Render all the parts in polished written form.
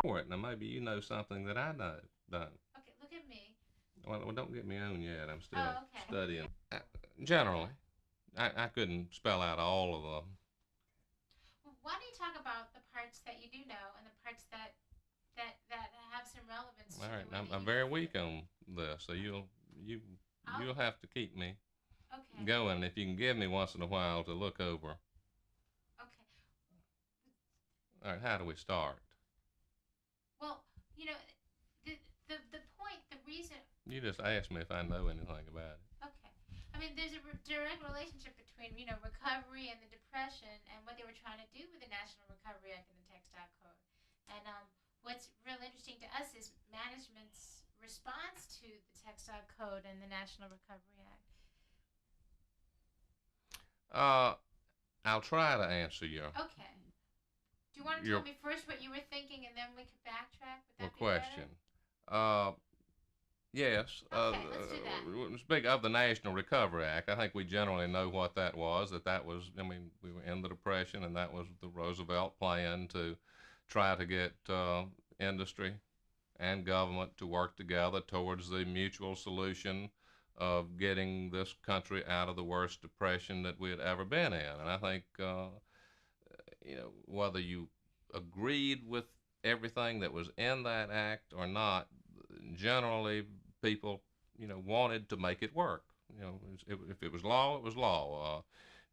for it. Now, maybe you know something that I don't. Okay, look at me. Well, don't get me on yet. I'm still Oh, okay. studying. Generally, I couldn't spell out all of them. Well, why don't you talk about the parts that you do know and the parts that have some relevance All to the right, one that I'm you very don't know? weak on this, so you'll I'll have to keep me okay. going if you can give me once in a while to look over. Okay. All right, how do we start? Well, you know, the point, the reason. You just asked me if I know anything about it. Okay. I mean, there's a direct relationship between recovery and the depression and what they were trying to do with the National Recovery Act and the Textile Code. And what's real interesting to us is management's response to the Textile Code and the National Recovery Act. Uh, I'll try to answer Okay. Do you want to tell your me first what you were thinking and then we could backtrack? Would your that be better? question. Uh, yes. Okay, let's do that. Speak of the National Recovery Act. I think we generally know what that was. That was. I mean, we were in the Depression, and that was the Roosevelt plan to try to get industry and government to work together towards the mutual solution of getting this country out of the worst depression that we had ever been in. And I think, whether you agreed with everything that was in that act or not, generally people, wanted to make it work. If it was law, it was law.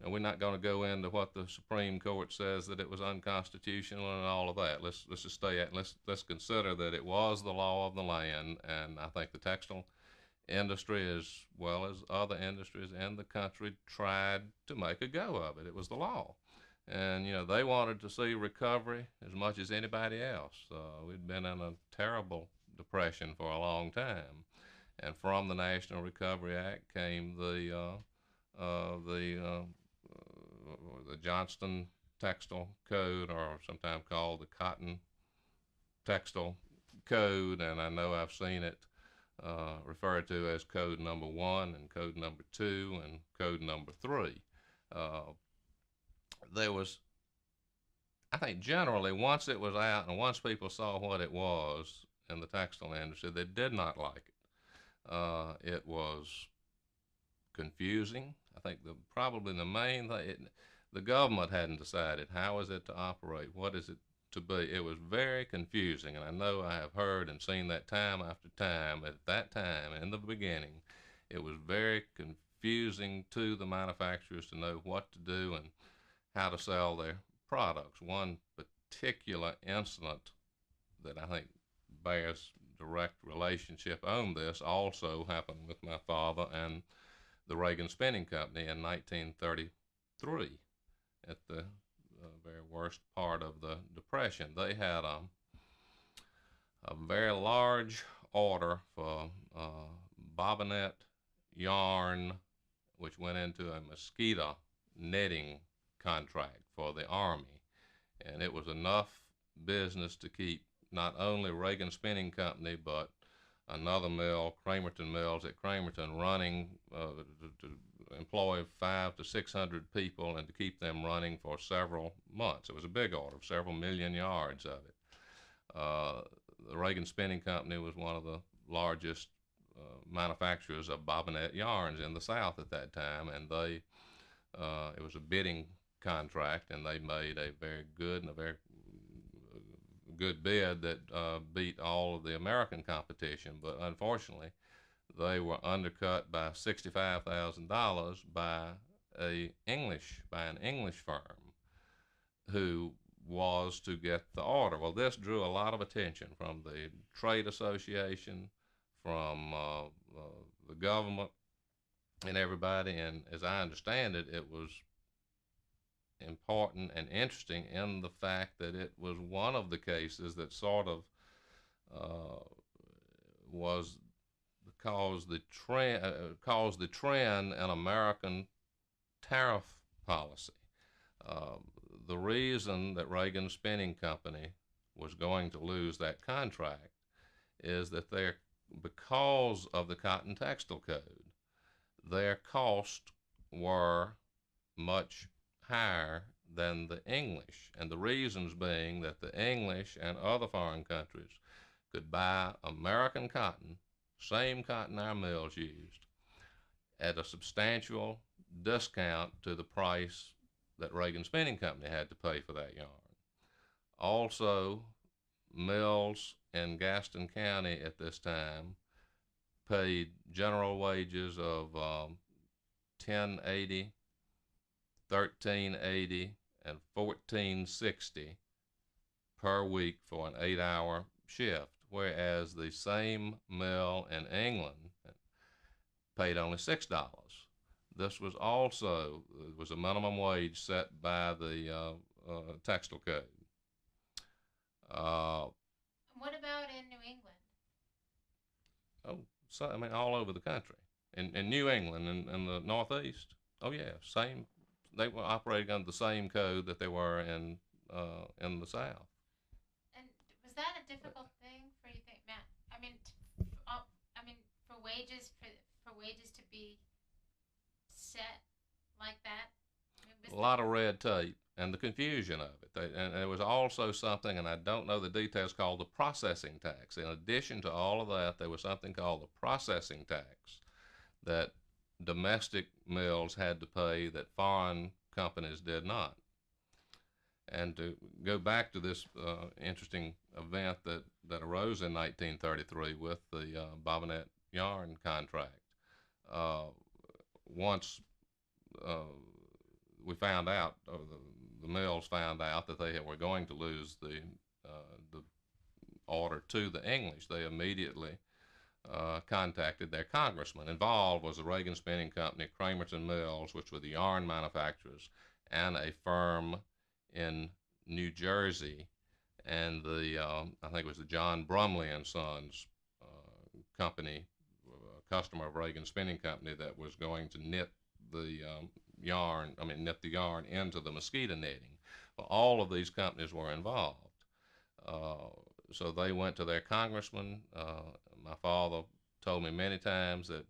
We're not going to go into what the Supreme Court says that it was unconstitutional and all of that. Let's just stay at let's consider that it was the law of the land, and I think the textile industry, as well as other industries in the country, tried to make a go of it. It was the law, and they wanted to see recovery as much as anybody else. We'd been in a terrible depression for a long time, and from the National Recovery Act came the Johnston Textile Code, or sometimes called the Cotton Textile Code, and I know I've seen it referred to as Code Number One and Code Number Two and Code Number Three. Uh, there was, I think, generally once it was out and once people saw what it was in the textile industry, they did not like it. It was confusing. I think probably the main thing, the government hadn't decided how is it to operate, what is it to be. It was very confusing, and I know I have heard and seen that time after time. At that time, in the beginning, it was very confusing to the manufacturers to know what to do and how to sell their products. One particular incident that I think bears direct relationship on this also happened with my father and the Ragan Spinning Company in 1933 at the very worst part of the Depression. They had a very large order for bobbinet yarn, which went into a mosquito netting contract for the Army. And it was enough business to keep not only Ragan Spinning Company, but another mill, Cramerton Mills at Cramerton, running to employ 500 to 600 people and to keep them running for several months. It was a big order, several million yards of it. Uh, the Ragan Spinning Company was one of the largest manufacturers of bobbinet yarns in the South at that time, and it was a bidding contract, and they made a very good and a very good bid that beat all of the American competition. But unfortunately, they were undercut by $65,000 by an English firm who was to get the order. Well, this drew a lot of attention from the trade association, from the government, and everybody. And as I understand it, it was important and interesting in the fact that it was one of the cases that sort of uh, was caused the trend in American tariff policy. The reason that Reagan Spinning Company was going to lose that contract is that because of the Cotton Textile Code, their costs were much higher than the English, and the reasons being that the English and other foreign countries could buy American cotton, same cotton our mills used, at a substantial discount to the price that Ragan Spinning Company had to pay for that yarn. Also, mills in Gaston County at this time paid general wages of 1080, 1380, and 1460 per week for an 8-hour shift, whereas the same mill in England paid only $6. This was also was a minimum wage set by the Textile Code. What about in New England? Oh, so I mean, all over the country. In New England and the Northeast. Oh yeah, same. They were operating under the same code that they were in the South. And was that a difficult thing for you, think, Matt? I mean, I mean, for wages to be set like that. I mean, A lot of red tape and the confusion of it. And there was also something, and I don't know the details, called the processing tax. In addition to all of that, there was something called the processing tax that domestic mills had to pay that foreign companies did not. And to go back to this interesting event that arose in 1933 with the Bobbinet yarn contract, once we found out, or the mills found out that they were going to lose the order to the English, they immediately contacted their congressman. Involved was the Ragan Spinning Company, Cramerton Mills, which were the yarn manufacturers, and a firm in New Jersey, and the I think it was the John Brumley and Sons company, customer of Ragan Spinning Company, that was going to knit the knit the yarn into the mosquito netting. Well, all of these companies were involved. So they went to their congressman. My father told me many times that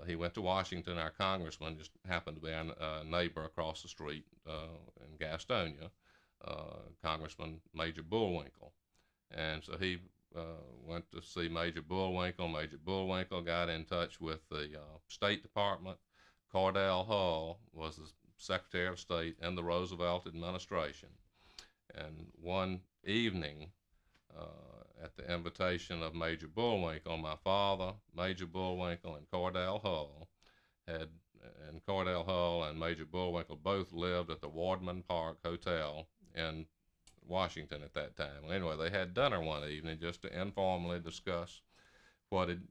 he went to Washington. Our congressman just happened to be a neighbor across the street in Gastonia, Congressman Major Bullwinkle. And so he went to see Major Bullwinkle. Major Bullwinkle got in touch with the State Department. Cordell Hull was the Secretary of State in the Roosevelt administration. And one evening, at the invitation of Major Bullwinkle, my father, Major Bullwinkle, and Cordell Hull and Major Bullwinkle both lived at the Wardman Park Hotel in Washington at that time. Well, anyway, they had dinner one evening just to informally discuss what had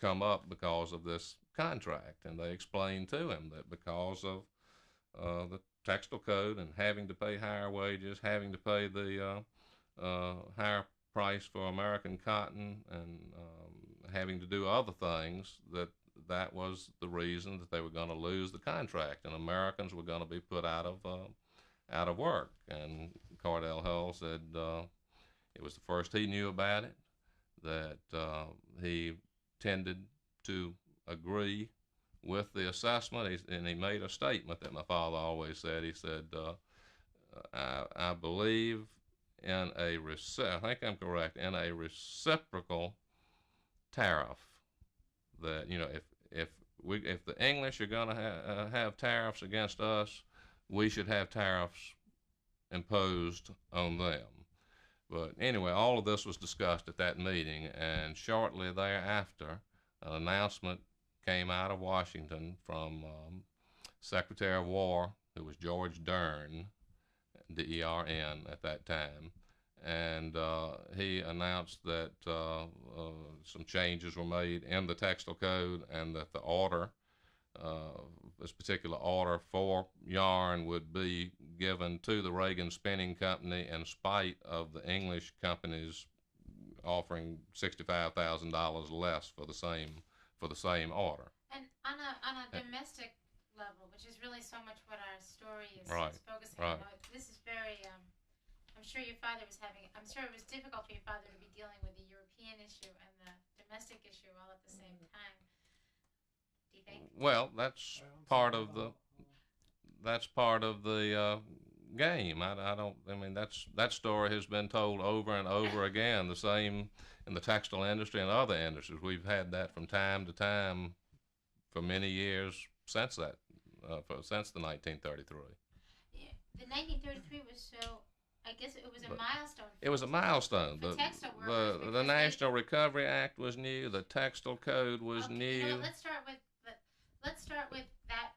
come up because of this contract, and they explained to him that because of the Textile Code and having to pay higher wages, having to pay the higher price for American cotton, and having to do other things, that was the reason that they were going to lose the contract, and Americans were going to be put out of work. And Cordell Hull said it was the first he knew about it, that he tended to agree with the assessment, and he made a statement that my father always said. He said, I believe in I think I'm correct, in a reciprocal tariff, that, if the English are going to have tariffs against us, we should have tariffs imposed on them. But anyway, all of this was discussed at that meeting, and shortly thereafter, an announcement came out of Washington from Secretary of War, who was George Dern, D-E-R-N at that time, and he announced that some changes were made in the Textile Code, and that the order, this particular order for yarn, would be given to the Ragan Spinning Company in spite of the English companies offering $65,000 less for the same order. And on a domestic level, which is really so much what our story is focusing on. This is very. I'm sure your father was having. I'm sure it was difficult for your father to be dealing with the European issue and the domestic issue all at the same time. Do you think? Well, that's part of that's part of the game. I don't. I mean, that story has been told over and over again. The same in the textile industry and other industries. We've had that from time to time for many years since since the 1933. Yeah, the 1933 was so. I guess it was a But milestone. it was a milestone. For textile workers, The National Recovery Act was new. The Textile Code was okay, new. you know what, let's start with that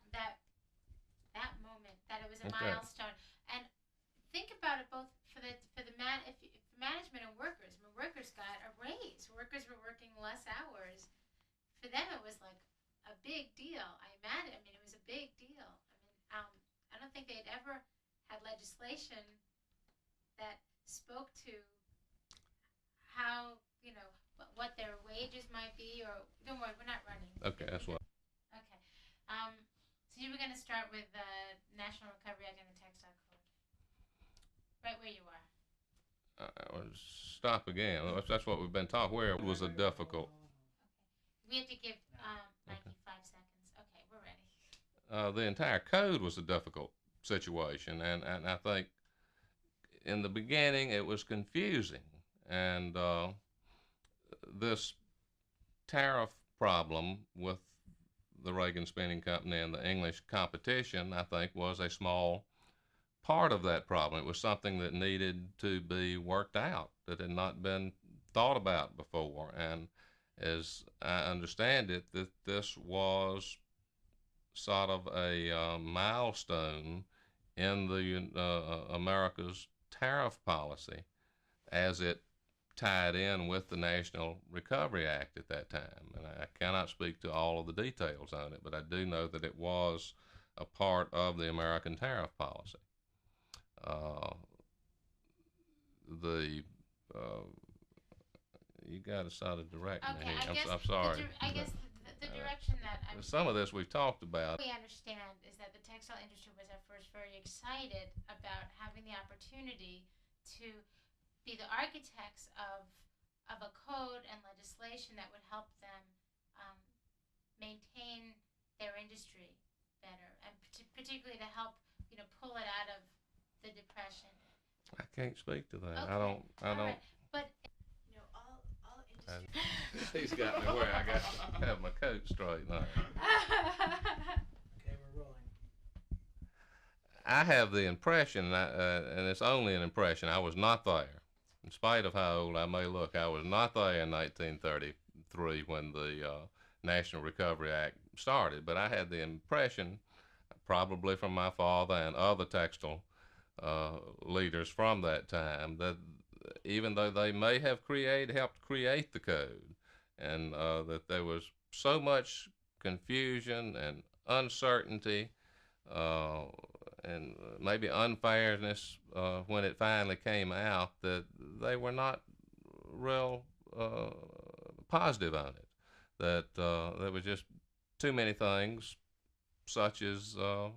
moment that it was a Okay. milestone, and think about it both for the man if for management and workers. When workers got a raise, workers were working less hours. For them, it was like a big deal. I imagine. I mean, it was a big deal. I mean, I don't think they'd ever had legislation that spoke to how what their wages might be. Or don't worry, we're not running. Okay, that's what. Okay. So you were going to start with the National Recovery Act and the Textile Code, right where you are. Stop again. That's what we've been talking. Where it was a difficult. Okay. We have to give 95 seconds. Okay, we're ready. The entire code was a difficult situation, and I think in the beginning it was confusing, and this tariff problem with the Ragan Spinning Company and the English competition, I think, was a small part of that problem. It was something that needed to be worked out, that had not been thought about before. And as I understand it, that this was sort of a milestone in the America's tariff policy as it tied in with the National Recovery Act at that time. And I cannot speak to all of the details on it, but I do know that it was a part of the American tariff policy. The You got to sort of direct me Okay, here. I'm sorry. I guess the direction that I'm. Some of this we've talked about. What we understand is that the textile industry was at first very excited about having the opportunity to be the architects of a code and legislation that would help them maintain their industry better, and particularly to help pull it out of the depression. I can't speak to that. Okay. I don't. Right. But all industry. He's got me where I got to have my coat straight now. Okay, we're rolling. I have the impression, and it's only an impression, I was not there. In spite of how old I may look, I was not there in 1933 when the National Recovery Act started. But I had the impression, probably from my father and other textile leaders from that time, that even though they may have helped create the code, and that there was so much confusion and uncertainty and maybe unfairness when it finally came out, that they were not real positive on it. That there was just too many things, such as I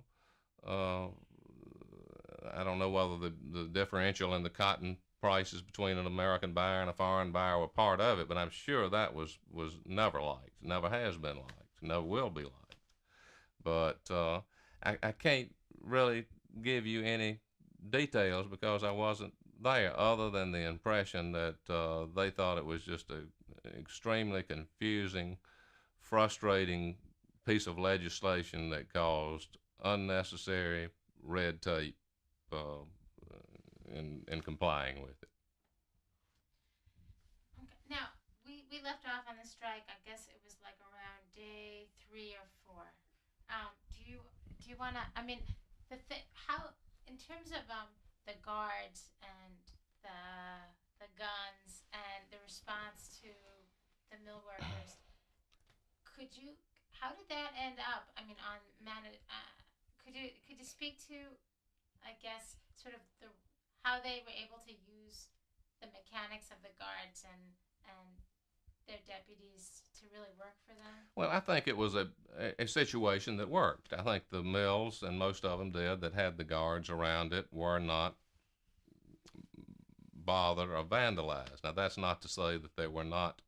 don't know whether the differential in the cotton prices between an American buyer and a foreign buyer were part of it, but I'm sure that was never liked, never has been liked, never will be liked. But I can't really give you any details because I wasn't there, other than the impression that they thought it was just an extremely confusing, frustrating piece of legislation that caused unnecessary red tape in complying with it. Okay. Now we left off on the strike. I guess it was like around day 3 or 4. Do you wanna? I mean, how in terms of the guards and the guns and the response to the mill workers, how did that end up? I mean, could you speak to, I guess, sort of how they were able to use the mechanics of the guards and their deputies to really work for them? Well, I think it was a situation that worked. I think the mills, and most of them did, that had the guards around it, were not bothered or vandalized. Now, that's not to say that there were not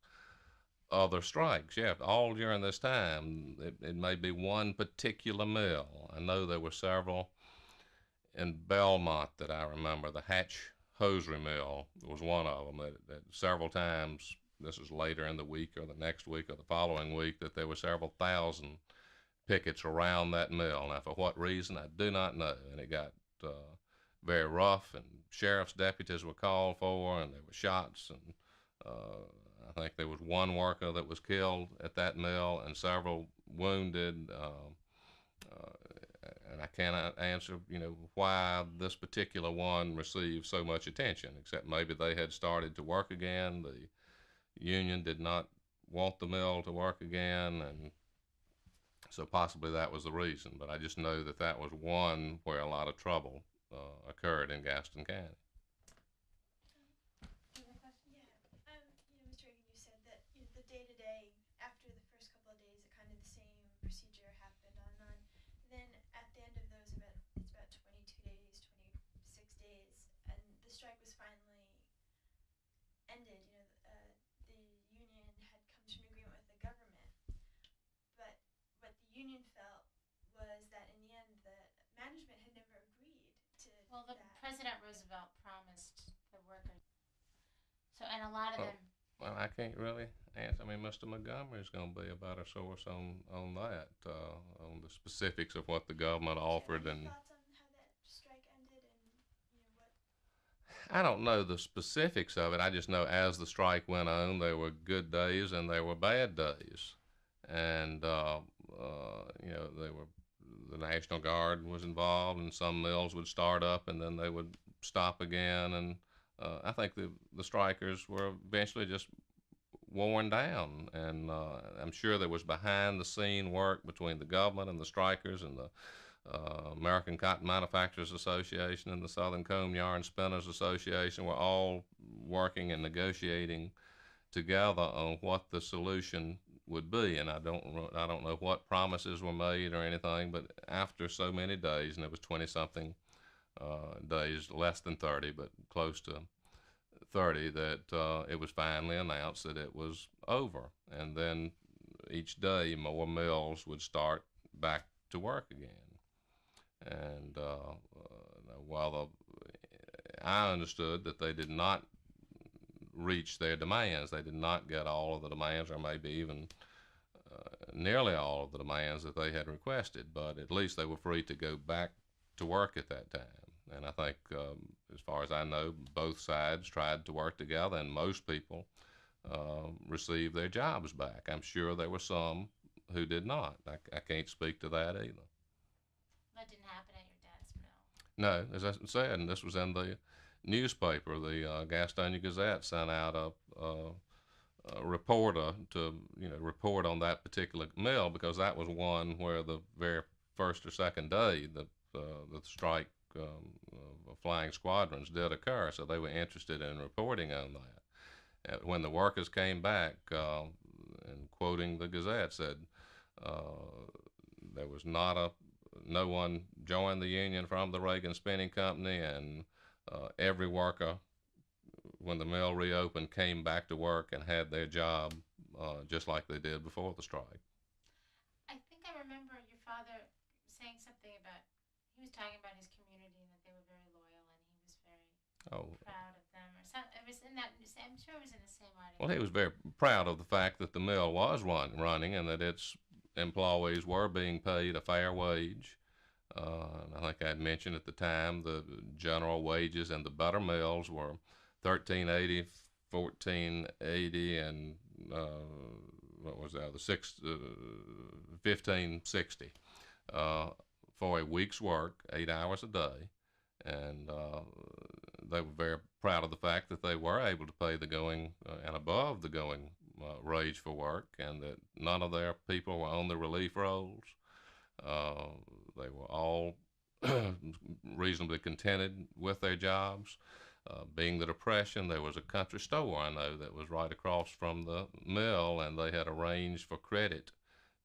other strikes. Yeah, all during this time. It may be one particular mill. I know there were several in Belmont that I remember. The Hatch Hosiery Mill was one of them that several times, this is later in the week or the next week or the following week, that there were several thousand pickets around that mill. Now, for what reason, I do not know. And it got very rough, and sheriff's deputies were called for, and there were shots, and I think there was one worker that was killed at that mill and several wounded. And I cannot answer, why this particular one received so much attention, except maybe they had started to work again. The union did not want the mill to work again, and so possibly that was the reason. But I just know that that was one where a lot of trouble occurred in Gaston County. Yeah. Mr. Ragan, you said that the day to day after the first couple of days, it kind of the same procedure happened on. Then at the end of those, it's about 22 days, 26 days, and the strike was finally ended. The union had come to an agreement with the government, but what the union felt was that in the end, the management had never agreed to Well, that. President Roosevelt promised the workers. So, and a lot of them. Well, I can't really answer. I mean, Mr. Montgomery is going to be a better source on that, on the specifics of what the government offered. Any And thoughts on how that strike ended and what? I don't know the specifics of it. I just know as the strike went on, there were good days and there were bad days, and they were the National Guard was involved, and some mills would start up and then they would stop again, and I think the strikers were eventually just worn down, and I'm sure there was behind the scene work between the government and the strikers and the American Cotton Manufacturers Association and the Southern Comb Yarn Spinners Association were all working and negotiating together on what the solution would be. And I don't know what promises were made or anything, but after so many days, and it was 20 something days, less than 30, but close to 30, that it was finally announced that it was over. And then each day, more mills would start back to work again. And while I understood that they did not reach their demands, they did not get all of the demands, or maybe even nearly all of the demands that they had requested, but at least they were free to go back to work at that time. And I think, as far as I know, both sides tried to work together, and most people received their jobs back. I'm sure there were some who did not. I can't speak to that either. That didn't happen at your dad's mill. No, as I said, and this was in the newspaper. The Gastonia Gazette sent out a reporter to report on that particular mill, because that was one where the very first or second day the strike of flying squadrons did occur. So they were interested in reporting on that. And when the workers came back, and quoting the Gazette, said there was no one joined the union from the Ragan Spinning Company, and every worker, when the mill reopened, came back to work and had their job just like they did before the strike. I think I remember your father saying something about, he was talking about his community and that they were very loyal and he was very proud of them, or something. It was in that, I'm sure it was in the same article. Well, he was very proud of the fact that the mill was running and that its employees were being paid a fair wage. I think I had mentioned at the time the general wages in the better mills were $13.80, $14.80, and what was that? $15.60 for a week's work, 8 hours a day, and they were very proud of the fact that they were able to pay the going and above the going wage for work, and that none of their people were on the relief rolls. They were all reasonably contented with their jobs. Being the Depression, there was a country store, I know, that was right across from the mill, and they had arranged for credit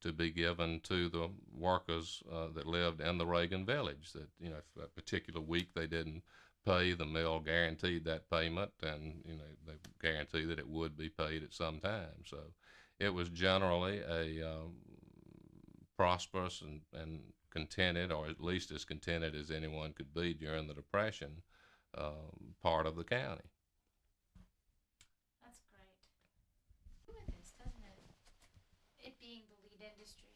to be given to the workers that lived in the Ragan village. That, if that particular week they didn't pay, the mill guaranteed that payment, and they guaranteed that it would be paid at some time. So it was generally a prosperous and contented, or at least as contented as anyone could be during the Depression, part of the county. That's great. With this, doesn't it? It being the lead industry.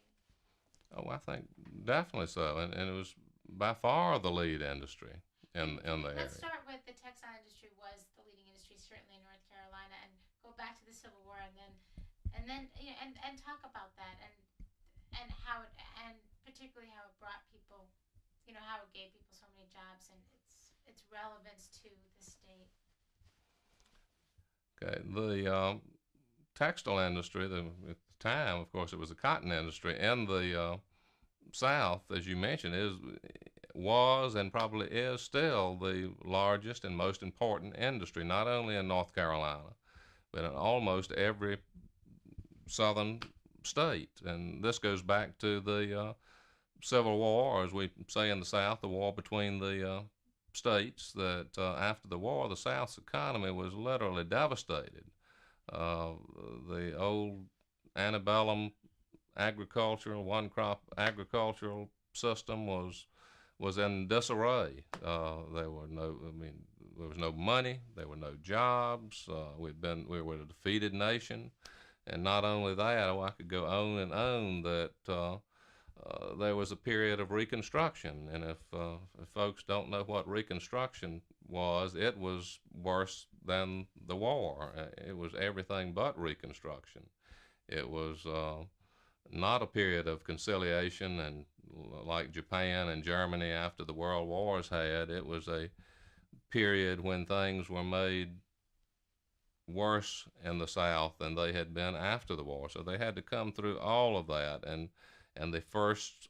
Oh, I think definitely so, and it was by far the lead industry in the area. Let's start with the textile industry was the leading industry, certainly in North Carolina, and go back to the Civil War, and then you know, and talk about that, and how it, and particularly how it brought people, you know, how it gave people so many jobs and its relevance to the state. Okay, the textile industry, at the time, of course, it was the cotton industry in the South, as you mentioned, was and probably is still the largest and most important industry, not only in North Carolina, but in almost every southern state. And this goes back to the Civil War, or as we say in the South, the war between the states, that after the war, the South's economy was literally devastated. The old antebellum agricultural, one crop agricultural system was in disarray. There were no, I mean, there was no money, there were no jobs. We were a defeated nation, and not only that, I could go on and on that there was a period of Reconstruction, and if folks don't know what Reconstruction was, it was worse than the war. It was everything but Reconstruction. It was not a period of conciliation and like Japan and Germany after the world wars had. It was a period when things were made worse in the South than they had been after the war. So they had to come through all of that, and the first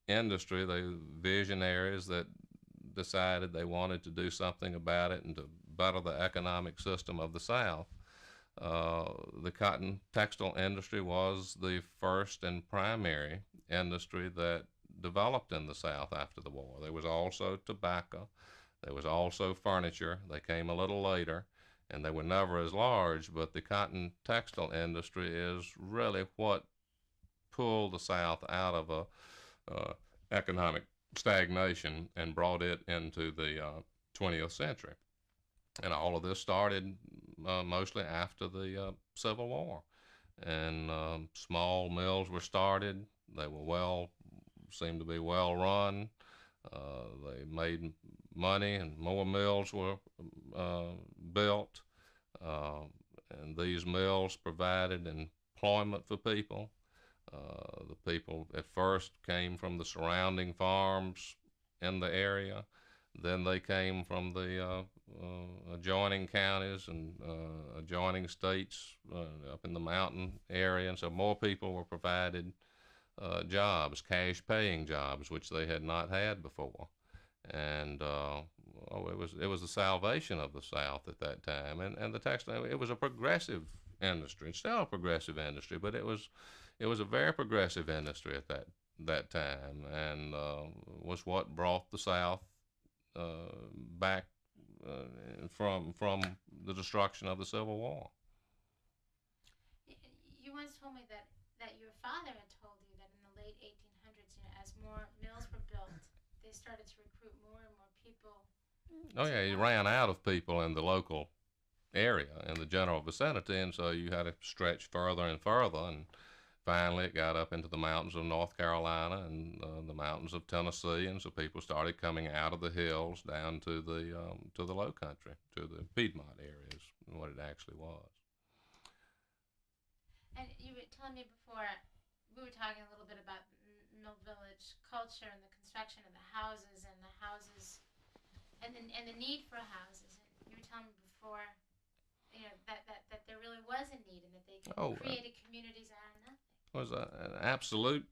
industry, the visionaries that decided they wanted to do something about it and to better the economic system of the South. The cotton textile industry was the first and primary industry that developed in the South after the war. There was also tobacco. There was also furniture. They came a little later, and they were never as large, but the cotton textile industry is really what pulled the South out of a economic stagnation and brought it into the 20th century. And all of this started mostly after the Civil War. And small mills were started. They were seemed to be well run. They made money, and more mills were built. And these mills provided employment for people. The people at first came from the surrounding farms in the area. Then they came from the adjoining counties and adjoining states up in the mountain area, and so more people were provided jobs, cash-paying jobs, which they had not had before. And it was the salvation of the South at that time. And the textile, it was a progressive industry. It's still a progressive industry, but it was a very progressive industry at that time, and was what brought the South back from the destruction of the Civil War. You once told me that your father had told you that in the late 1800s, you know, as more mills were built, they started to recruit more and more people. Oh yeah, he ran out of people in the local area, in the general vicinity, and so you had to stretch further and further, and finally it got up into the mountains of North Carolina and the mountains of Tennessee, and so people started coming out of the hills down to the low country, to the Piedmont areas, what it actually was. And you were telling me before, we were talking a little bit about Mill Village culture and the construction of the houses and the need for houses. And you were telling me before, you know, that there really was a need and that they created communities out of nothing. Was an absolute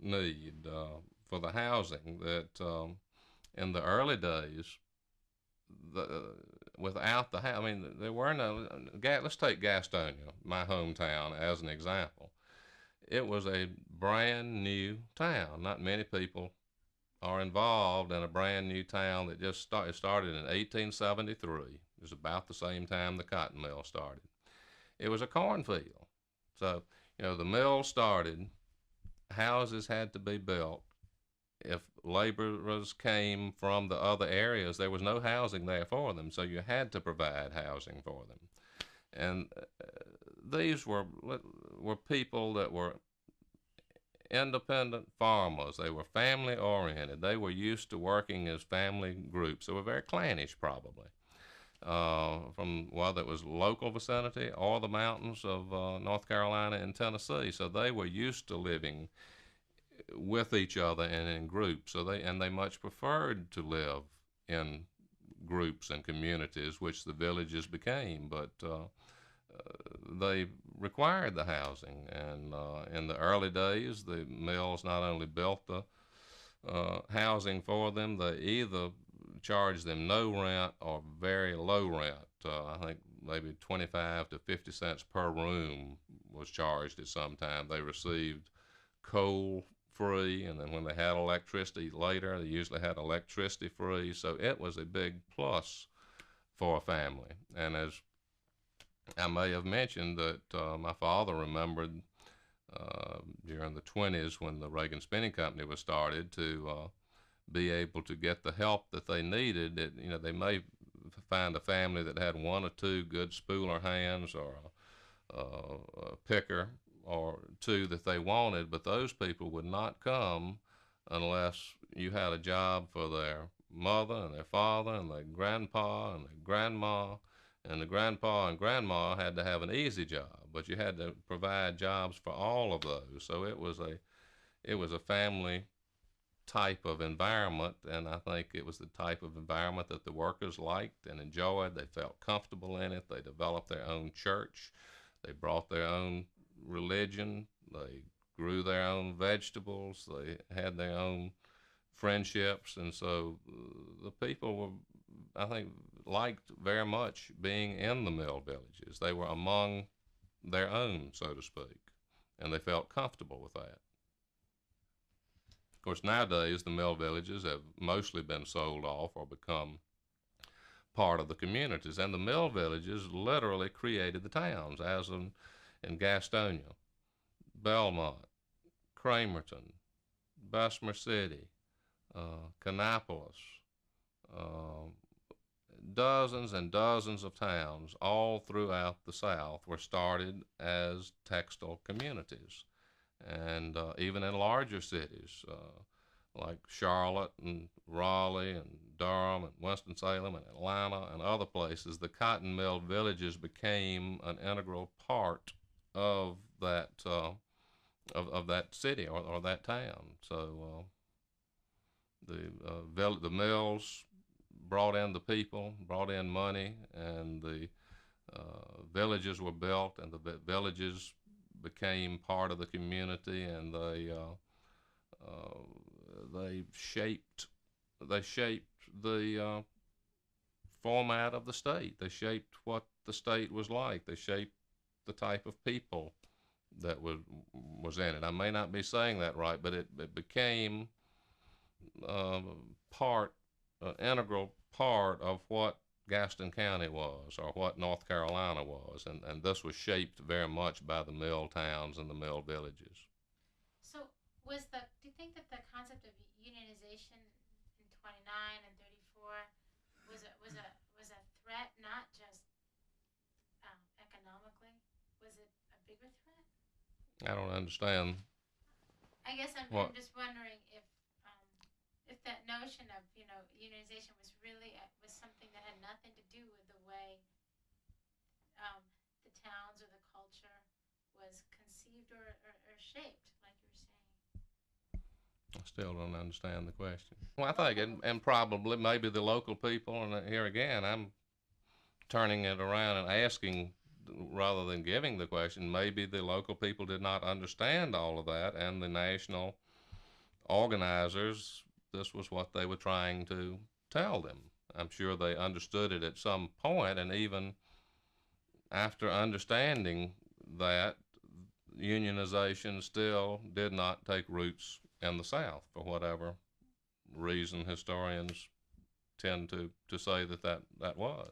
need for the housing that in the early days, without the house, I mean, there were no, let's take Gastonia, my hometown, as an example. It was a brand new town. Not many people are involved in a brand new town that just started in 1873. It was about the same time the cotton mill started. it was a cornfield. So, the mill started, houses had to be built. If laborers came from the other areas, there was no housing there for them, so you had to provide housing for them. And these were people that were independent farmers. They were family oriented. They were used to working as family groups. They were very clannish, probably, from whether it was local vicinity or the mountains of North Carolina and Tennessee. So they were used to living with each other and in groups. So they much preferred to live in groups and communities, which the villages became. But they required the housing, and in the early days, the mills not only built the housing for them, they either charged them no rent or very low rent. I think maybe 25 to 50 cents per room was charged at some time. They received coal free, and then when they had electricity later, they usually had electricity free. So it was a big plus for a family. And as I may have mentioned, that my father remembered during the 20s, when the Ragan Spinning Company was started, to be able to get the help that they needed. They may find a family that had one or two good spooler hands, or a picker or two that they wanted, but those people would not come unless you had a job for their mother and their father and their grandpa and their grandma. And the grandpa and grandma had to have an easy job, but you had to provide jobs for all of those. So it was a family type of environment, and I think it was the type of environment that the workers liked and enjoyed. They felt comfortable in it. They developed their own church. They brought their own religion. They grew their own vegetables. They had their own friendships, and so the people were, I think, liked very much being in the mill villages. They were among their own, so to speak, and they felt comfortable with that. Of course, nowadays the mill villages have mostly been sold off or become part of the communities, and the mill villages literally created the towns, as in Gastonia, Belmont, Cramerton, Bessemer City, Kannapolis, dozens and dozens of towns all throughout the South were started as textile communities. And even in larger cities like Charlotte and Raleigh and Durham and Winston-Salem and Atlanta and other places, the cotton mill villages became an integral part of that of that city or that town. So the mills brought in the people, brought in money, and the villages were built, and the villages became part of the community, and they shaped the format of the state. They shaped what the state was like. They shaped the type of people that was in it. I may not be saying that right, but it became integral part of what Gaston County was, or what North Carolina was, and this was shaped very much by the mill towns and the mill villages. So, do you think that the concept of unionization in 29 and 34 was a threat, not just economically? Was it a bigger threat? I don't understand. I guess I'm just wondering if that notion of unionization was really was something that had nothing to do with the way the towns or the culture was conceived or shaped, like you were saying. I still don't understand the question. Well, I think, and probably maybe the local people, and here again, I'm turning it around and asking rather than giving the question, maybe the local people did not understand all of that, and the national organizers, this was what they were trying to tell them. I'm sure they understood it at some point, and even after understanding that, unionization still did not take roots in the South for whatever reason historians tend to say that was.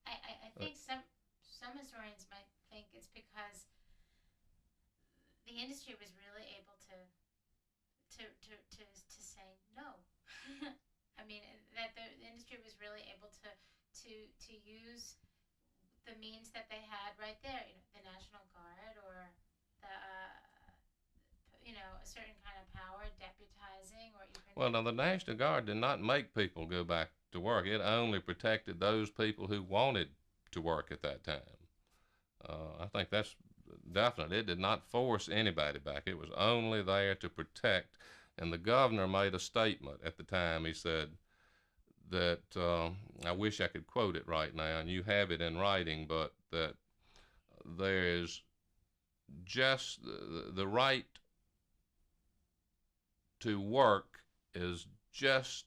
I think some some historians might think it's because the industry was really able to say no. I mean, that the industry was really able to use the means that they had right there, the National Guard or the a certain kind of power, deputizing, or even. Well, now the National Guard did not make people go back to work. It only protected those people who wanted to work at that time. I think that's definite. It did not force anybody back. It was only there to protect. And the governor made a statement at the time. He said that, I wish I could quote it right now, and you have it in writing, but that there is just the right to work is just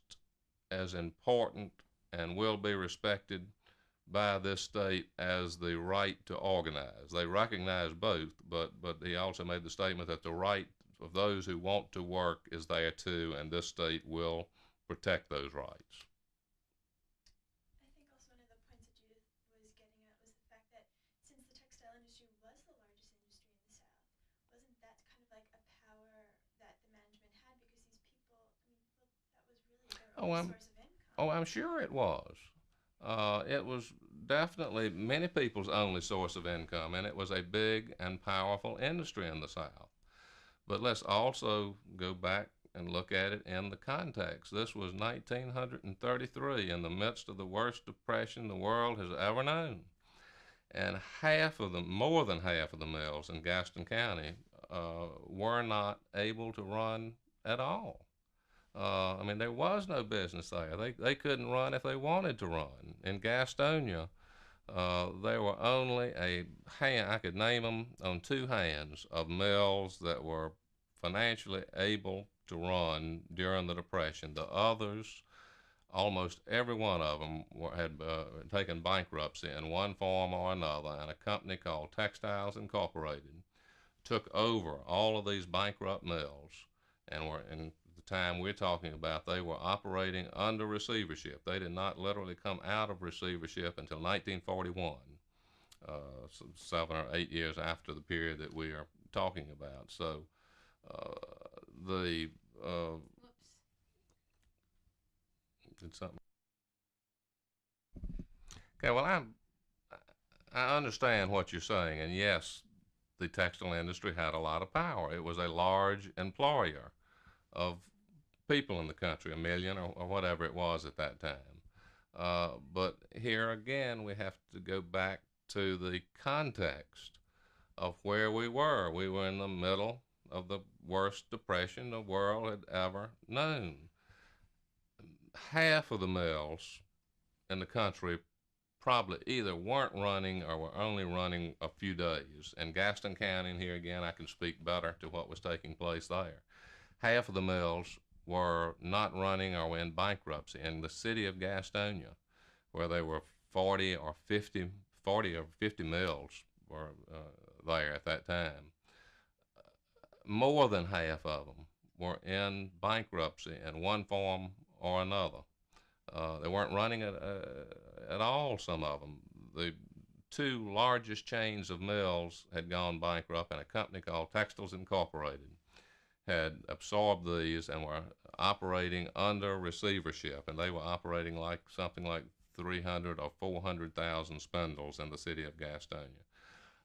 as important and will be respected by this state as the right to organize. They recognize both, but he also made the statement that the right of those who want to work is there too, and this state will protect those rights. I think also one of the points that Judith was getting at was the fact that since the textile industry was the largest industry in the South, wasn't that kind of like a power that the management had, because these people, I mean, well, that was really their only source of income. Oh, I'm sure it was. It was definitely many people's only source of income, and it was a big and powerful industry in the South. But let's also go back and look at it in the context. This was 1933, in the midst of the worst depression the world has ever known. And more than half of the mills in Gaston County were not able to run at all. I mean, there was no business there. They couldn't run if they wanted to run. In Gastonia, there were only I could name them on two hands, of mills that were financially able to run during the Depression. The others, almost every one of them had taken bankruptcy in one form or another, and a company called Textiles Incorporated took over all of these bankrupt mills, and were in the time we're talking about, they were operating under receivership. They did not literally come out of receivership until 1941, so 7 or 8 years after the period that we are talking about. So did something. Okay, well, I understand what you're saying, and yes, the textile industry had a lot of power. It was a large employer of people in the country, 1 million or whatever it was at that time. But here again, we have to go back to the context of where we were. We were in the middle of the worst depression the world had ever known. Half of the mills in the country probably either weren't running or were only running a few days. In Gaston County, and here again I can speak better to what was taking place there, half of the mills were not running or were in bankruptcy. In the city of Gastonia, where there were 40 or 50 mills were there at that time, more than half of them were in bankruptcy in one form or another. They weren't running at all, some of them. The two largest chains of mills had gone bankrupt, and a company called Textiles Incorporated had absorbed these and were operating under receivership, and they were operating like something like 300 or 400,000 spindles in the city of Gastonia.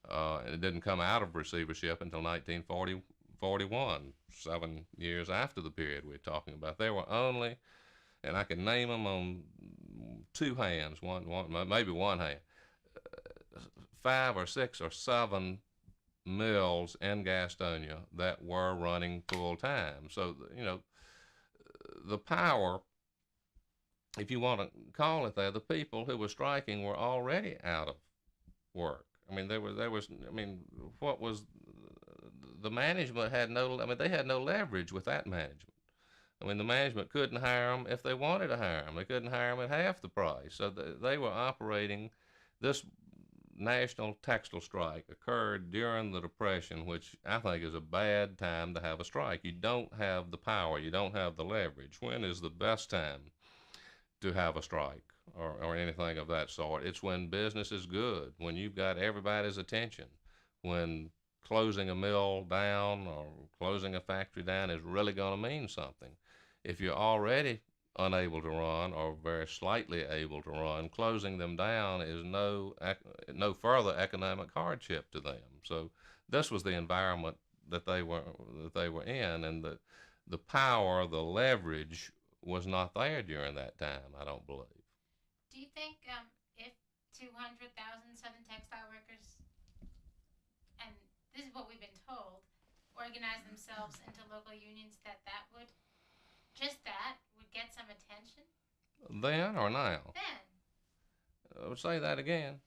And it didn't come out of receivership until 1941, 7 years after the period we're talking about. There were only, and I can name them on two hands, maybe one hand, 5 or 6 or 7 mills in Gastonia that were running full time. So, the power, if you want to call it that, the people who were striking were already out of work. I mean, what was, the management had they had no leverage with that management. I mean, the management couldn't hire them if they wanted to hire them. They couldn't hire them at half the price. So they were operating. This national textile strike occurred during the Depression, which I think is a bad time to have a strike. You don't have the power. You don't have the leverage. When is the best time to have a strike? or anything of that sort. It's when business is good, when you've got everybody's attention, when closing a mill down or closing a factory down is really going to mean something. If you're already unable to run or very slightly able to run, closing them down is no further economic hardship to them. So this was the environment that they were in, and the power, the leverage was not there during that time, I don't believe. Do you think if 200,000 Southern textile workers, and this is what we've been told, organize themselves into local unions, that would get some attention? Then or now? Then. Say that again.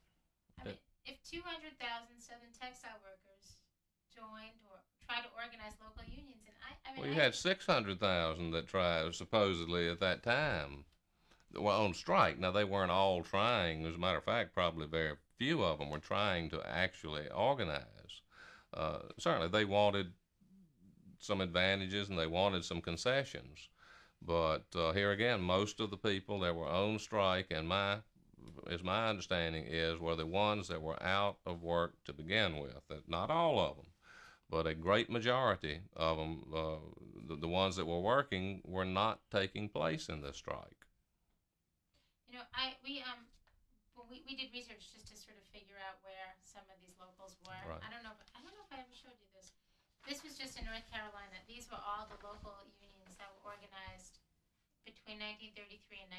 I mean, if 200,000 Southern textile workers joined or tried to organize local unions, and I mean, Well, you had 600,000 that tried supposedly at that time. Well, on strike. Now, they weren't all trying. As a matter of fact, probably very few of them were trying to actually organize. Certainly, they wanted some advantages and they wanted some concessions. But here again, most of the people that were on strike, and my understanding were the ones that were out of work to begin with. Not all of them, but a great majority of them, the ones that were working, were not taking place in this strike. You know, we did research just to sort of figure out where some of these locals were. Right. I don't know if I ever showed you this. This was just in North Carolina. These were all the local unions that were organized between 1933 and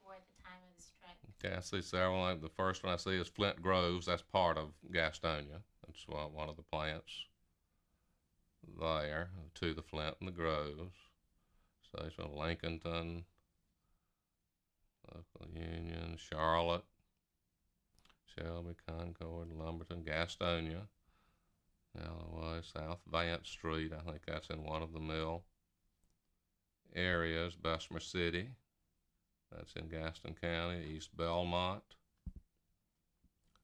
1934 at the time of the strike. Okay, I see several. The first one I see is Flint Groves. That's part of Gastonia. That's one of the plants there, to the Flint and the Groves. Station of Lincolnton, local union, Charlotte, Shelby, Concord, Lumberton, Gastonia, Illinois, South Vance Street. I think that's in one of the mill areas. Bessemer City, that's in Gaston County. East Belmont,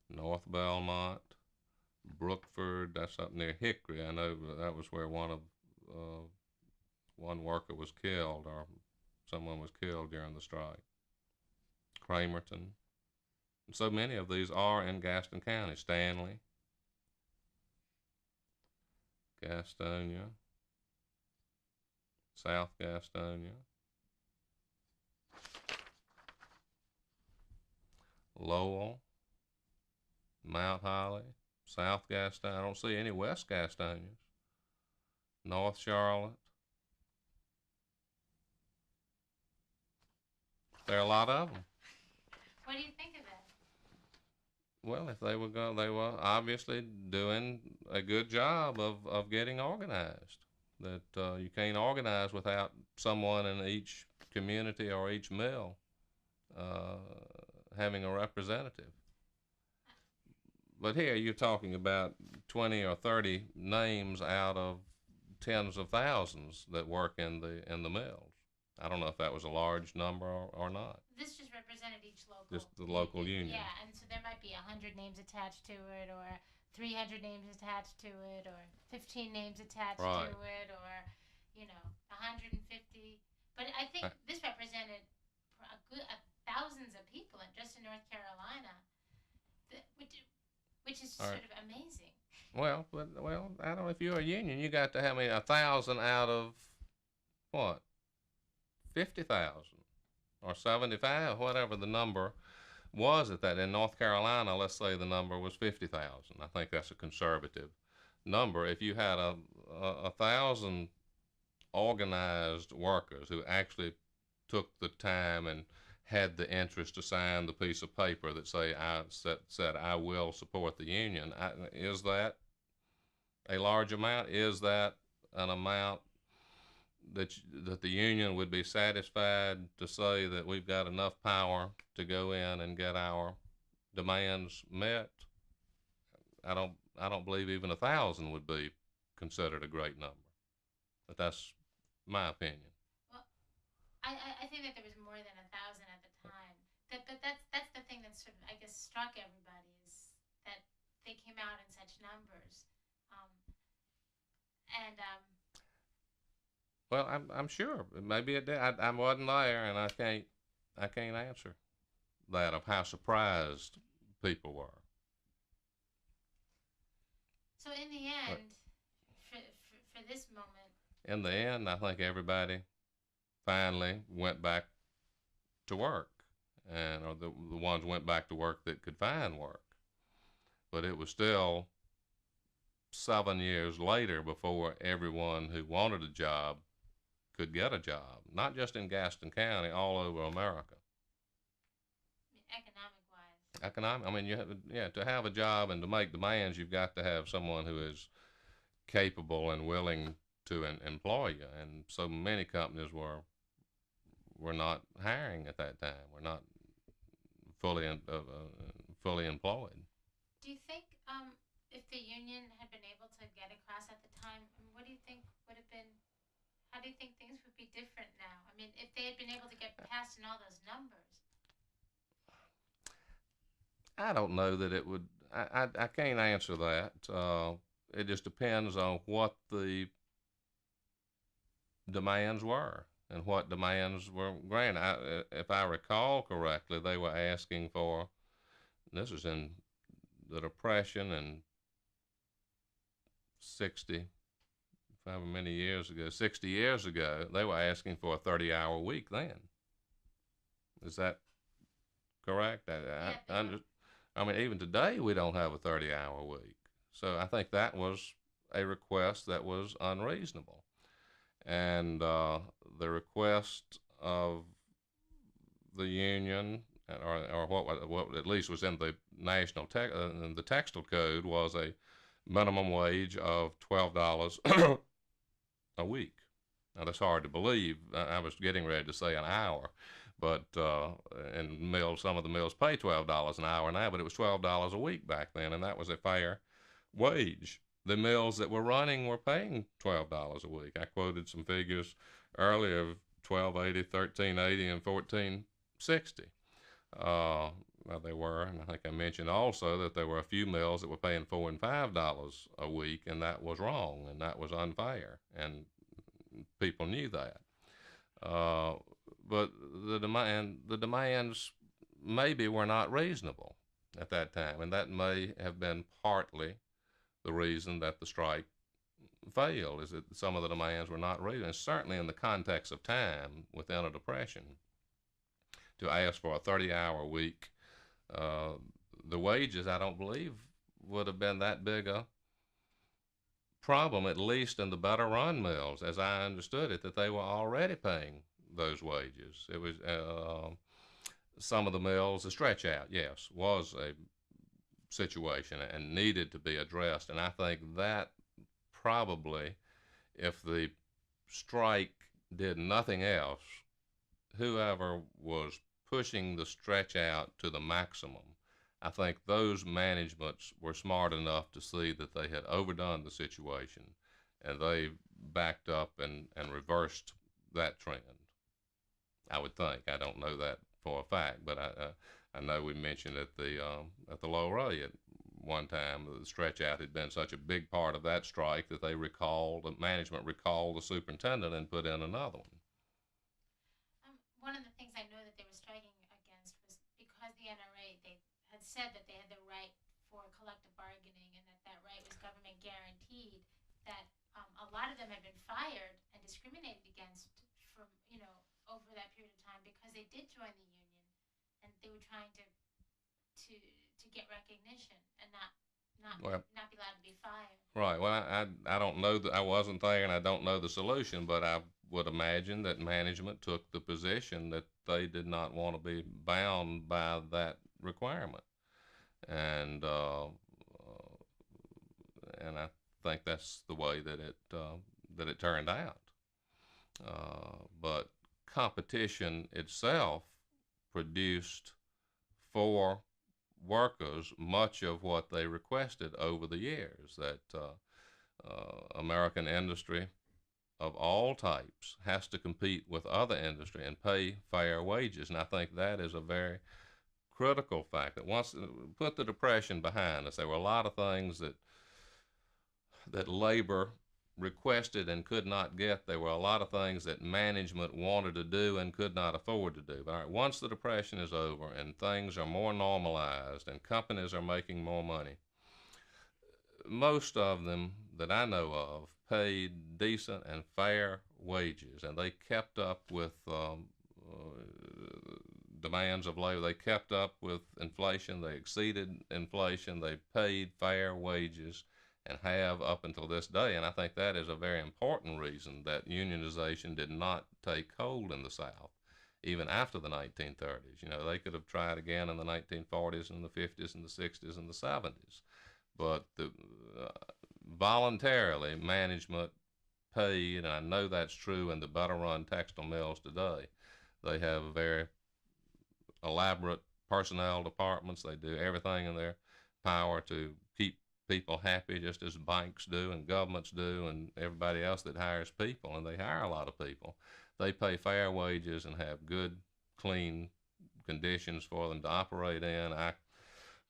North Belmont, Brookford, that's up near Hickory. I know that was where one worker was killed, or someone was killed during the strike. Cramerton. And so many of these are in Gaston County. Stanley, Gastonia, South Gastonia, Lowell, Mount Holly, South Gastonia. I don't see any West Gastonias. North Charlotte. There are a lot of them. What do you think of that? Well, if they were obviously doing a good job of getting organized. That you can't organize without someone in each community or each mill having a representative. But here you're talking about 20 or 30 names out of tens of thousands that work in the mills. I don't know if that was a large number or not. This just represented each local. Just the local union. Yeah, and so there might be 100 names attached to it, or 300 names attached to it, or 15 names attached Right. to it, or 150. But I think this represented thousands of people, and just in North Carolina, which is sort of amazing. Well, I don't know, if you're a union, you got to have 1,000 out of what, 50,000 or 75, whatever the number was at that. In North Carolina, let's say the number was 50,000. I think that's a conservative number. If you had a 1,000 organized workers who actually took the time and had the interest to sign the piece of paper that said I will support the union, is that a large amount? Is that an amount that the union would be satisfied to say that we've got enough power to go in and get our demands met? I don't believe even 1,000 would be considered a great number, but that's my opinion. Well, I think that there was more than 1,000 at the time. But that's the thing that sort of, I guess, struck everybody, is that they came out in such numbers. Well, I'm sure maybe it did. I wasn't there, and I can't answer. that of how surprised people were. So in the end, for this moment, In the end, I think everybody finally went back to work, and or the ones went back to work that could find work. But it was still 7 years later before everyone who wanted a job could get a job, not just in Gaston County, all over America. economic wise. Economic. I mean, to have a job and to make demands, you've got to have someone who is capable and willing to employ you. And so many companies were not hiring at that time. We're not fully employed. Do you think if the union had been able to get across at the time, what do you think would have been? How do you think things would be different now? I mean, if they had been able to get past in all those numbers. I don't know that it would. I can't answer that. It just depends on what the demands were and what demands were granted. If I recall correctly, they were asking for. This was in the Depression and 60, however many years ago, 60 years ago, they were asking for a 30-hour week then. Is that correct? I mean, even today we don't have a 30-hour week. So I think that was a request that was unreasonable. And the request of the union, or what at least was in the national in the Textile Code, was a minimum wage of $12 a week. Now that's hard to believe. I was getting ready to say an hour, but in mills, some of the mills pay $12 an hour now, but it was $12 a week back then, and that was a fair wage. The mills that were running were paying $12 a week. I quoted some figures earlier of $12.80, $13.80, and $14.60. They were, and I think I mentioned also that there were a few mills that were paying $4 and $5 a week, and that was wrong, and that was unfair, and people knew that. But the demands maybe were not reasonable at that time, and that may have been partly the reason that the strike failed, is that some of the demands were not reasonable. And certainly in the context of time within a depression, to ask for a 30-hour week, the wages, I don't believe, would have been that big a problem, at least in the better run mills, as I understood it, that they were already paying those wages. It was some of the mills, the stretch out, yes, was a situation and needed to be addressed. And I think that probably, if the strike did nothing else, whoever was pushing the stretch out to the maximum, I think those managements were smart enough to see that they had overdone the situation, and they backed up and reversed that trend. I would think. I don't know that for a fact, but I know we mentioned at the low rate at one time the stretch out had been such a big part of that strike that the management recalled the superintendent and put in another one. One of the things I know that they were striking against was because the NRA, they had said that they had the right for collective bargaining and that right was government guaranteed, that a lot of them had been fired and discriminated against from, over that period of time because they did join the union and they were trying to get recognition and not be allowed to be fired. Right. Well, I don't know that. I wasn't there, and I don't know the solution, but I would imagine that management took the position that they did not want to be bound by that requirement, and I think that's the way that it turned out. But competition itself produced for workers much of what they requested over the years, that American industry of all types has to compete with other industry and pay fair wages. And I think that is a very critical fact, that once put the Depression behind us, there were a lot of things that labor requested and could not get. There were a lot of things that management wanted to do and could not afford to do. But all right, once the Depression is over and things are more normalized and companies are making more money, most of them that I know of paid decent and fair wages, and they kept up with demands of labor. They kept up with inflation. They exceeded inflation. They paid fair wages and have up until this day. And I think that is a very important reason that unionization did not take hold in the South, even after the 1930s. You know, they could have tried again in the 1940s and the 50s and the 60s and the 70s. But voluntarily, management paid, and I know that's true in the better-run textile mills today. They have very elaborate personnel departments. They do everything in their power to keep people happy, just as banks do and governments do and everybody else that hires people, and they hire a lot of people. They pay fair wages and have good, clean conditions for them to operate in. I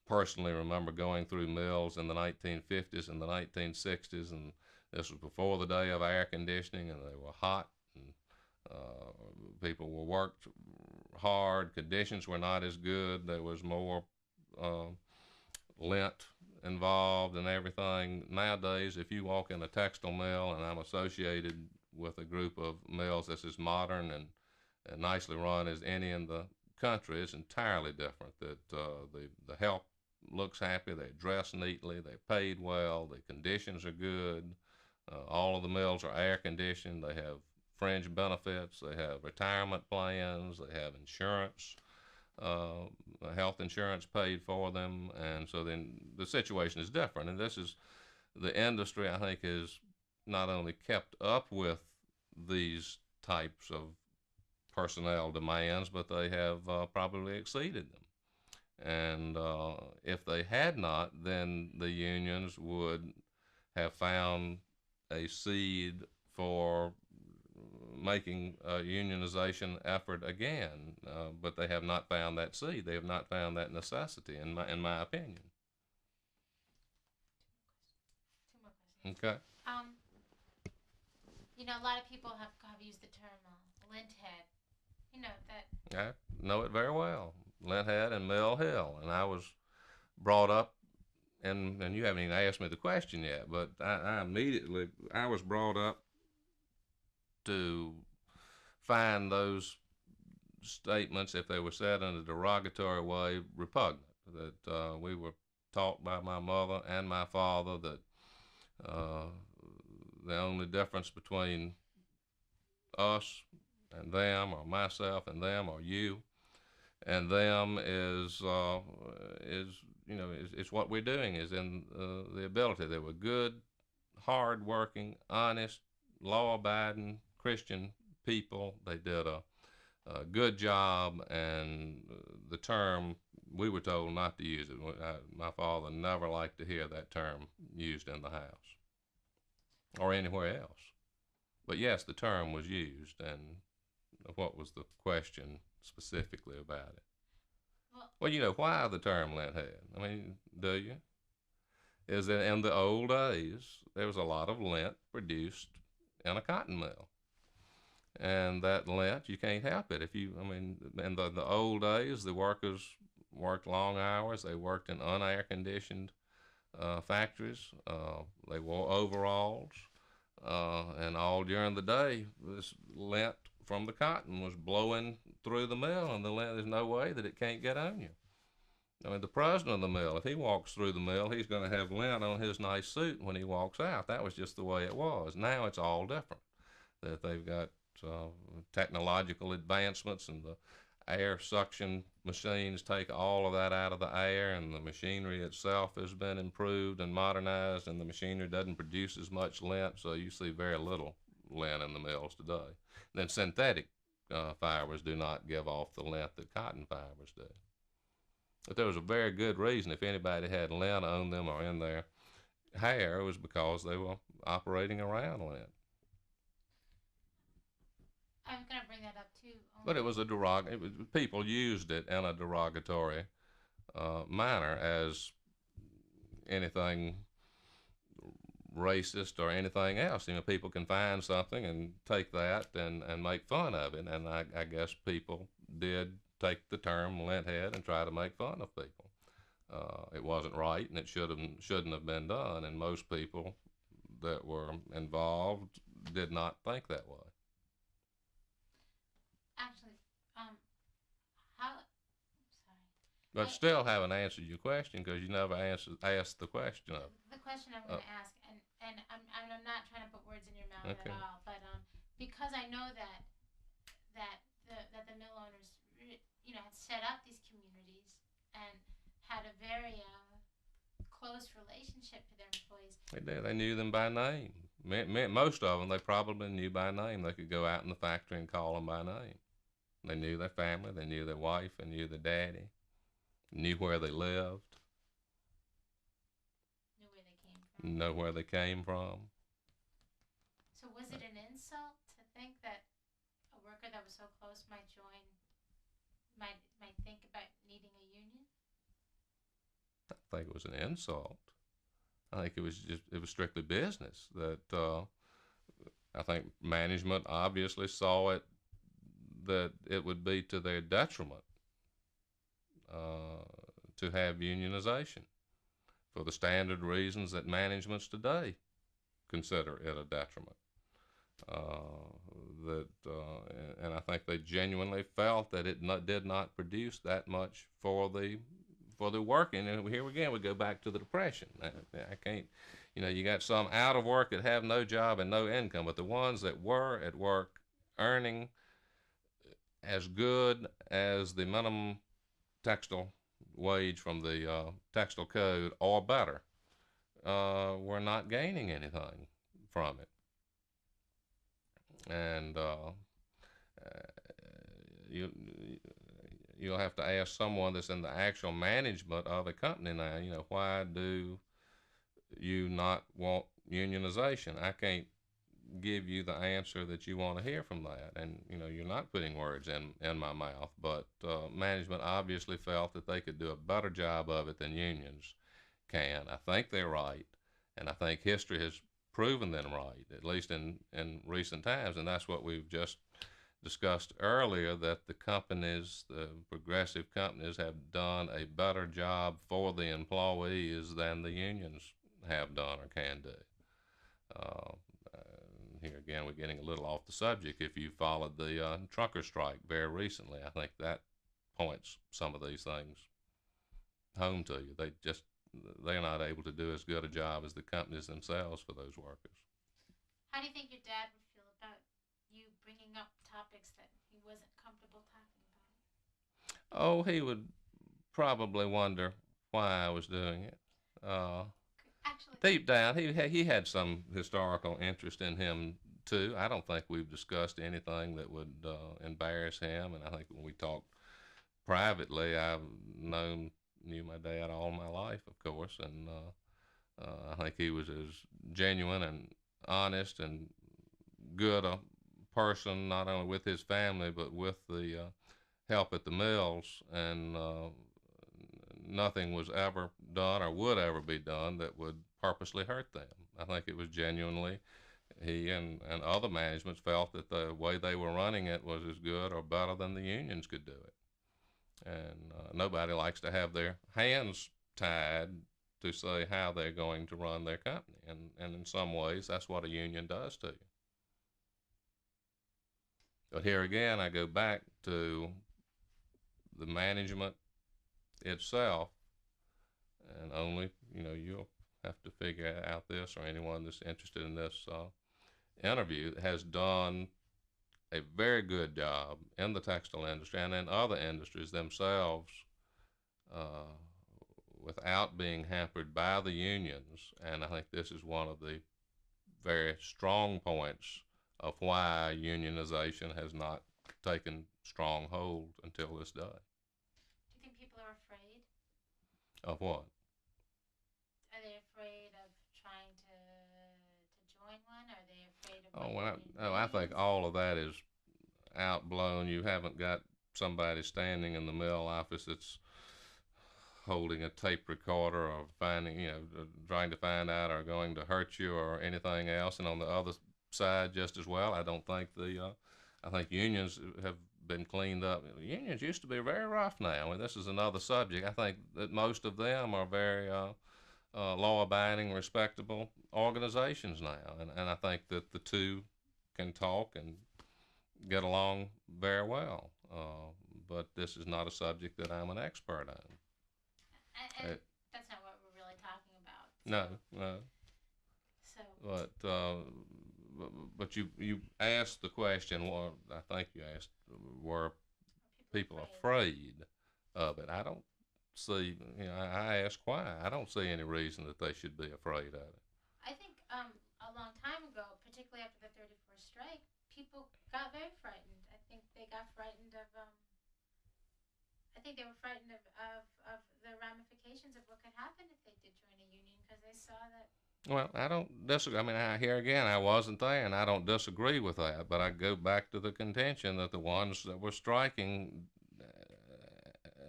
personally remember going through mills in the 1950s and the 1960s, and this was before the day of air conditioning, and they were hot, and people were worked hard. Conditions were not as good. There was more lint involved and everything. Nowadays, if you walk in a textile mill, and I'm associated with a group of mills that's as modern and nicely run as any in the country, it's entirely different. That the help looks happy, they dress neatly, they paid well, the conditions are good. All of the mills are air conditioned. They have fringe benefits. They have retirement plans. They have insurance, health insurance paid for them. And so then the situation is different. And this is the industry, I think, is not only kept up with these types of personnel demands, but they have probably exceeded them. And if they had not, then the unions would have found a seed for making a unionization effort again, but they have not found that seed. They have not found that necessity, in my opinion. Two more questions. Okay. You know, a lot of people have used the term lint head. You know that. I know it very well. Lint Head and Mill Hill, and I was brought up, and you haven't even asked me the question yet, but I was brought up to find those statements, if they were said in a derogatory way, repugnant. That we were taught by my mother and my father that the only difference between us and them, or myself and them, or you and them is what we're doing is in the ability. They were good, hard-working, honest, law-abiding Christian people. They did a good job, and the term, we were told not to use it. My father never liked to hear that term used in the house or anywhere else. But yes, the term was used, and what was the question specifically about it? Well, you know why the term lint head. I mean, do you? Is that in the old days, there was a lot of lint produced in a cotton mill. And that lint, you can't help it. In the old days, the workers worked long hours. They worked in unair conditioned factories. They wore overalls. And all during the day, this lint from the cotton was blowing through the mill, and the lint, there's no way that it can't get on you. I mean, the president of the mill, if he walks through the mill, he's going to have lint on his nice suit when he walks out. That was just the way it was. Now it's all different. That they've got technological advancements, and the air suction machines take all of that out of the air, and the machinery itself has been improved and modernized, and the machinery doesn't produce as much lint, so you see very little lint in the mills today. Then synthetic fibers do not give off the lint that cotton fibers do. But there was a very good reason if anybody had lint on them or in their hair, it was because they were operating around lint. I was going to bring that up too. But it was people used it in a derogatory manner as anything racist or anything else. You know, people can find something and take that and make fun of it. And I guess people did take the term linthead and try to make fun of people. It wasn't right, and it shouldn't have been done. And most people that were involved did not think that way. Actually, how? Sorry. But still haven't answered your question because you never asked the question of. The question I'm going to ask, and I'm not trying to put words in your mouth Okay. at all, but because I know that the mill owners, had set up these communities and had a very close relationship to their employees. They did. They knew them by name. Most of them they probably knew by name. They could go out in the factory and call them by name. They knew their family. They knew their wife. They knew their daddy. Knew where they lived. Knew where they came from. Know where they came from. So was it an insult to think that a worker that was so close might think about needing a union? I think it was an insult. I think it was strictly business. That I think management obviously saw it that it would be to their detriment to have unionization for the standard reasons that managements today consider it a detriment. And I think they genuinely felt that it did not produce that much for the working. And here again, we go back to the Depression. I can't, you got some out of work that have no job and no income, but the ones that were at work earning as good as the minimum textile wage from the textile code or better were not gaining anything from it. And you'll have to ask someone that's in the actual management of a company now, why do you not want unionization? I can't give you the answer that you want to hear from that. And, you're not putting words in my mouth, but management obviously felt that they could do a better job of it than unions can. I think they're right, and I think history has proven them right, at least in recent times, and that's what we've just discussed earlier, that the progressive companies have done a better job for the employees than the unions have done or can do. Here again, we're getting a little off the subject. If you followed the trucker strike very recently, I think that points some of these things home to you. They're not able to do as good a job as the companies themselves for those workers. How do you think your dad would feel about you bringing up topics that he wasn't comfortable talking about? Oh, he would probably wonder why I was doing it. Actually, Deep down, he had some historical interest in him too. I don't think we've discussed anything that would embarrass him, and I think when we talked privately, I've knew my dad all my life, of course, and I think he was as genuine and honest and good a person, not only with his family, but with the help at the mills, and nothing was ever done or would ever be done that would purposely hurt them. I think it was genuinely, he and other managements felt that the way they were running it was as good or better than the unions could do it. And nobody likes to have their hands tied to say how they're going to run their company. And in some ways, that's what a union does to you. But here again, I go back to the management itself, and only, you'll have to figure out this, or anyone that's interested in this interview has done a very good job in the textile industry and in other industries themselves without being hampered by the unions. And I think this is one of the very strong points of why unionization has not taken strong hold until this day. Do you think people are afraid? Of what? Are they afraid of trying to join one? Are they afraid of I think all of that is outblown. You haven't got somebody standing in the mill office that's holding a tape recorder or finding, trying to find out or going to hurt you or anything else. And on the other side, just as well, I don't think I think unions have been cleaned up. Unions used to be very rough now, and this is another subject. I think that most of them are very law-abiding, respectable organizations now, and I think that the two can talk and get along very well. But this is not a subject that I'm an expert on. And that's not what we're really talking about. No, no. So. But you asked the question. Well, I think you asked, were people afraid of it? I don't see. I asked why. I don't see any reason that they should be afraid of it. I think a long time ago, particularly after the 31st strike, people got very frightened. I think they got frightened of. I think they were frightened of the ramifications of what could happen if they did join a union, because they saw that. Well, I don't disagree. I mean, here again, I wasn't there, and I don't disagree with that. But I go back to the contention that the ones that were striking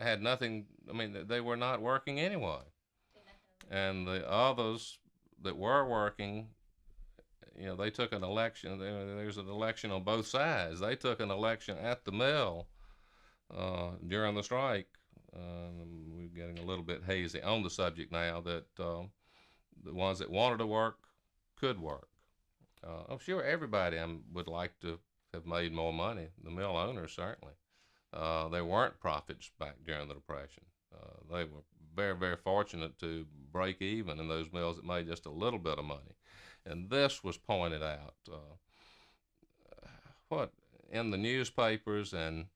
had nothing. I mean, they were not working anyway, and the others that were working, they took an election. There's an election on both sides. They took an election at the mill during the strike. We're getting a little bit hazy on the subject now. That the ones that wanted to work could work. I'm sure everybody would like to have made more money. The mill owners certainly. There weren't profits back during the Depression. They were very, very fortunate to break even in those mills that made just a little bit of money. And this was pointed out. What in the newspapers, and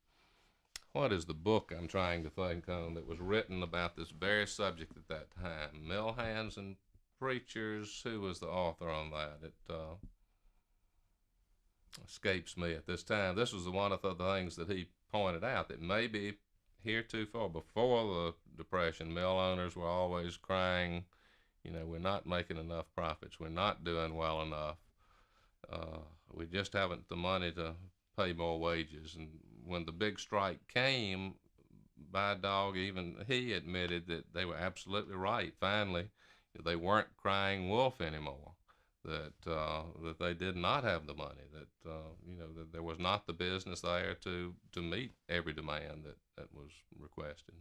what is the book I'm trying to think on that was written about this very subject at that time? Mill Hands and Preachers. Who was the author on that? It escapes me at this time. This was one of the things that he pointed out, that maybe heretofore, before the Depression, mill owners were always crying, we're not making enough profits, we're not doing well enough, we just haven't the money to pay more wages. And when the big strike came, by dog, even he admitted that they were absolutely right. Finally, they weren't crying wolf anymore, that they did not have the money, that that there was not the business there to meet every demand that was requested.